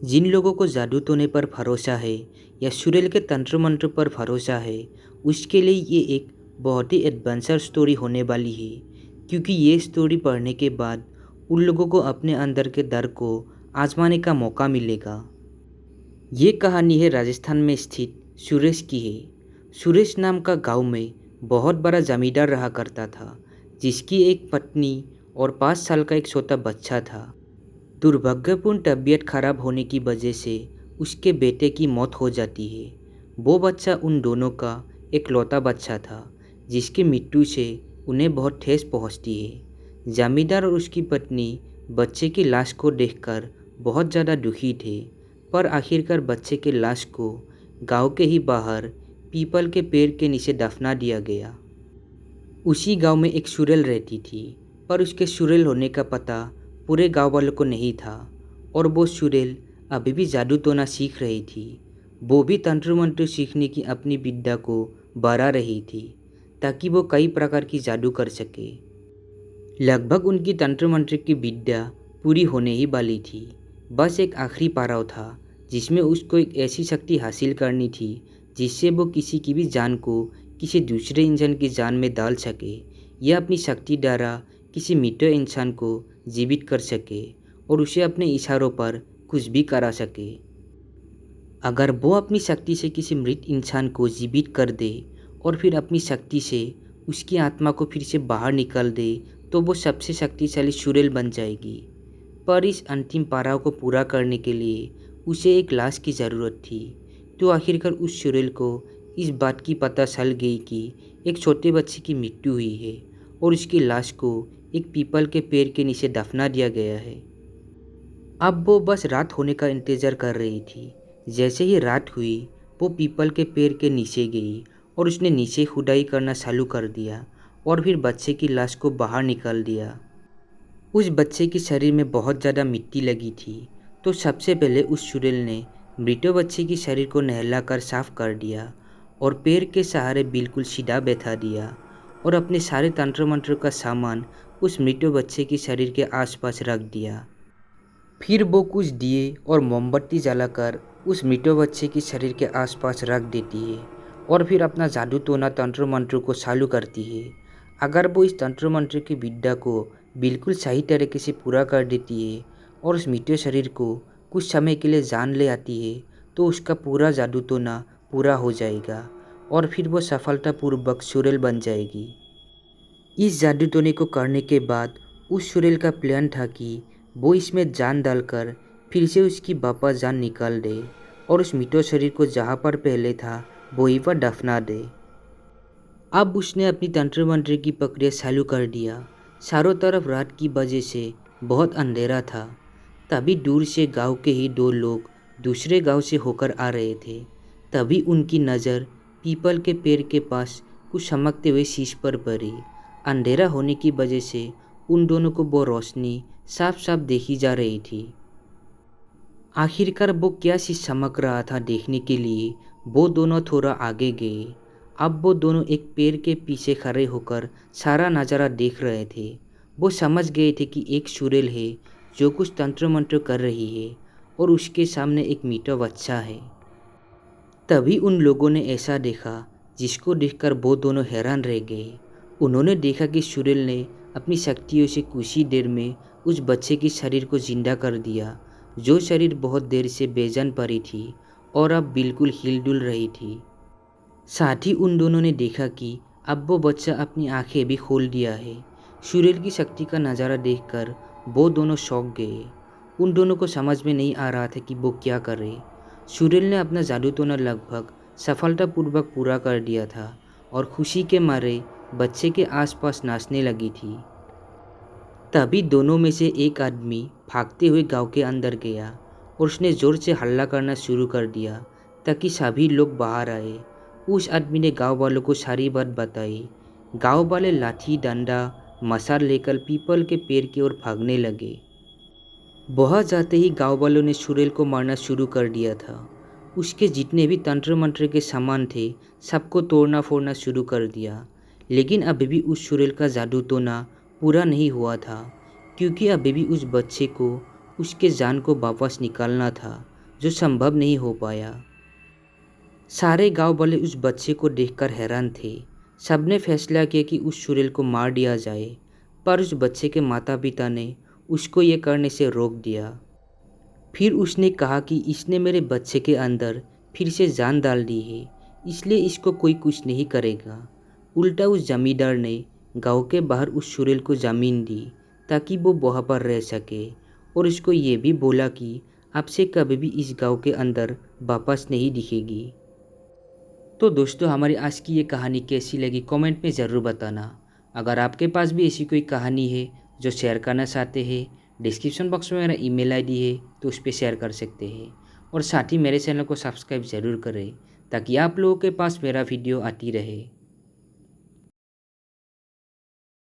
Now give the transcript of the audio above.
जिन लोगों को जादू टोने पर भरोसा है या चुड़ैल के तंत्र मंत्र पर भरोसा है, उसके लिए ये एक बहुत ही एडवेंचर स्टोरी होने वाली है। क्योंकि ये स्टोरी पढ़ने के बाद उन लोगों को अपने अंदर के डर को आजमाने का मौका मिलेगा। ये कहानी है राजस्थान में स्थित सुरेश की है। सुरेश नाम का गांव में बहुत बड़ा जमींदार रहा करता था, जिसकी एक पत्नी और 5 साल का एक छोटा बच्चा था। दुर्भाग्यपूर्ण तबीयत खराब होने की वजह से उसके बेटे की मौत हो जाती है। वो बच्चा उन दोनों का इकलौता बच्चा था, जिसकी मृत्यु से उन्हें बहुत ठेस पहुंचती है। जमींदार और उसकी पत्नी बच्चे की लाश को देखकर बहुत ज़्यादा दुखी थे, पर आखिरकार बच्चे के लाश को गांव के ही बाहर पीपल के पेड़ के नीचे दफना दिया गया। उसी गांव में एक चुड़ैल रहती थी, पर उसके चुड़ैल होने का पता पूरे गांव वालों को नहीं था। और वो चुड़ैल अभी भी जादू टोना सीख रही थी। वो भी तंत्र मंत्र सीखने की अपनी विद्या को बढ़ा रही थी, ताकि वो कई प्रकार की जादू कर सके। लगभग उनकी तंत्र मंत्र की विद्या पूरी होने ही वाली थी। बस एक आखिरी पड़ाव था, जिसमें उसको एक ऐसी शक्ति हासिल करनी थी जिससे वो किसी की भी जान को किसी दूसरे इंसान की जान में डाल सके, या अपनी शक्ति द्वारा किसी मृत इंसान को जीवित कर सके और उसे अपने इशारों पर कुछ भी करा सके। अगर वो अपनी शक्ति से किसी मृत इंसान को जीवित कर दे और फिर अपनी शक्ति से उसकी आत्मा को फिर से बाहर निकाल दे, तो वो सबसे शक्तिशाली चुड़ैल बन जाएगी। पर इस अंतिम पड़ाव को पूरा करने के लिए उसे एक लाश की ज़रूरत थी। तो आखिरकार उस चुड़ैल को इस बात की पता चल गई कि एक छोटे बच्चे की मृत्यु हुई है और उसकी लाश को एक पीपल के पेड़ के नीचे दफना दिया गया है। अब वो बस रात होने का इंतज़ार कर रही थी। जैसे ही रात हुई, वो पीपल के पेड़ के नीचे गई और उसने नीचे खुदाई करना चालू कर दिया और फिर बच्चे की लाश को बाहर निकाल दिया। उस बच्चे के शरीर में बहुत ज़्यादा मिट्टी लगी थी, तो सबसे पहले उस चुड़ैल ने मृत बच्चे के शरीर को नहलाकर साफ कर दिया और पेड़ के सहारे बिल्कुल सीधा बैठा दिया और अपने सारे तंत्र मंत्र का सामान उस मृत बच्चे के शरीर के आसपास रख दिया। फिर वो कुछ दिए और मोमबत्ती जलाकर उस मृत बच्चे के शरीर के आसपास रख देती है और फिर अपना जादू टोना तंत्र मंत्र को चालू करती है। अगर वो इस तंत्र मंत्र की विद्या को बिल्कुल सही तरीके से पूरा कर देती है और उस मृत शरीर को कुछ समय के लिए जान ले आती है, तो उसका पूरा जादू टोना पूरा हो जाएगा और फिर वो सफलतापूर्वक चुड़ैल बन जाएगी। इस जादू टोने को करने के बाद उस चुड़ैल का प्लान था कि वो इसमें जान डालकर फिर से उसकी वापस जान निकाल दे और उस मृत शरीर को जहाँ पर पहले था वहीं पर दफना दे। अब उसने अपनी तंत्र मंत्र की प्रक्रिया चालू कर दिया। चारों तरफ रात की वजह से बहुत अंधेरा था। तभी दूर से गांव के ही दो लोग दूसरे गांव से होकर आ रहे थे। तभी उनकी नज़र पीपल के पेड़ के पास कुछ चमकते हुए शीश पर पड़ी। अंधेरा होने की वजह से उन दोनों को वो रोशनी साफ साफ देखी जा रही थी। आखिरकार वो क्या चीज़ चमक रहा था देखने के लिए वो दोनों थोड़ा आगे गए। अब वो दोनों एक पेड़ के पीछे खड़े होकर सारा नज़ारा देख रहे थे। वो समझ गए थे कि एक चुड़ैल है जो कुछ तंत्र मंत्र कर रही है और उसके सामने एक मीठा बच्चा है। तभी उन लोगों ने ऐसा देखा जिसको देखकर वो दोनों हैरान रह गए। उन्होंने देखा कि चुड़ैल ने अपनी शक्तियों से कुछ ही देर में उस बच्चे के शरीर को जिंदा कर दिया, जो शरीर बहुत देर से बेजान पड़ी थी और अब बिल्कुल हिलडुल रही थी। साथ ही उन दोनों ने देखा कि अब वो बच्चा अपनी आंखें भी खोल दिया है। चुड़ैल की शक्ति का नज़ारा देखकर वो दोनों शौक गए। उन दोनों को समझ में नहीं आ रहा था कि वो क्या करे। चुड़ैल ने अपना जादू टोना लगभग सफलतापूर्वक पूरा कर दिया था और खुशी के मारे बच्चे के आसपास नाचने लगी थी। तभी दोनों में से एक आदमी भागते हुए गांव के अंदर गया और उसने ज़ोर से हल्ला करना शुरू कर दिया ताकि सभी लोग बाहर आए। उस आदमी ने गांव वालों को सारी बात बताई। गांव वाले लाठी डंडा मशाल लेकर पीपल के पेड़ की ओर भागने लगे। बहुत जाते ही गांव वालों ने चुड़ैल को मारना शुरू कर दिया था। उसके जितने भी तंत्र मंत्र के सामान थे सबको तोड़ना फोड़ना शुरू कर दिया। लेकिन अभी भी उस चुड़ैल का जादू टोना पूरा नहीं हुआ था, क्योंकि अभी भी उस बच्चे को उसके जान को वापस निकालना था, जो संभव नहीं हो पाया। सारे गांव वाले उस बच्चे को देखकर हैरान थे। सबने फैसला किया कि उस चुड़ैल को मार दिया जाए, पर उस बच्चे के माता पिता ने उसको ये करने से रोक दिया। फिर उसने कहा कि इसने मेरे बच्चे के अंदर फिर से जान डाल दी है, इसलिए इसको कोई कुछ नहीं करेगा। उल्टा उस जमींदार ने गांव के बाहर उस चुड़ैल को ज़मीन दी ताकि वो वहाँ पर रह सके, और उसको ये भी बोला कि आपसे कभी भी इस गांव के अंदर वापस नहीं दिखेगी। तो दोस्तों, हमारी आज की ये कहानी कैसी लगी कमेंट में ज़रूर बताना। अगर आपके पास भी ऐसी कोई कहानी है जो शेयर करना चाहते हैं, डिस्क्रिप्शन बॉक्स में मेरा ईमेल आईडी है, तो उस पर शेयर कर सकते हैं। और साथ ही मेरे चैनल को सब्सक्राइब ज़रूर करें ताकि आप लोगों के पास मेरा वीडियो आती रहे।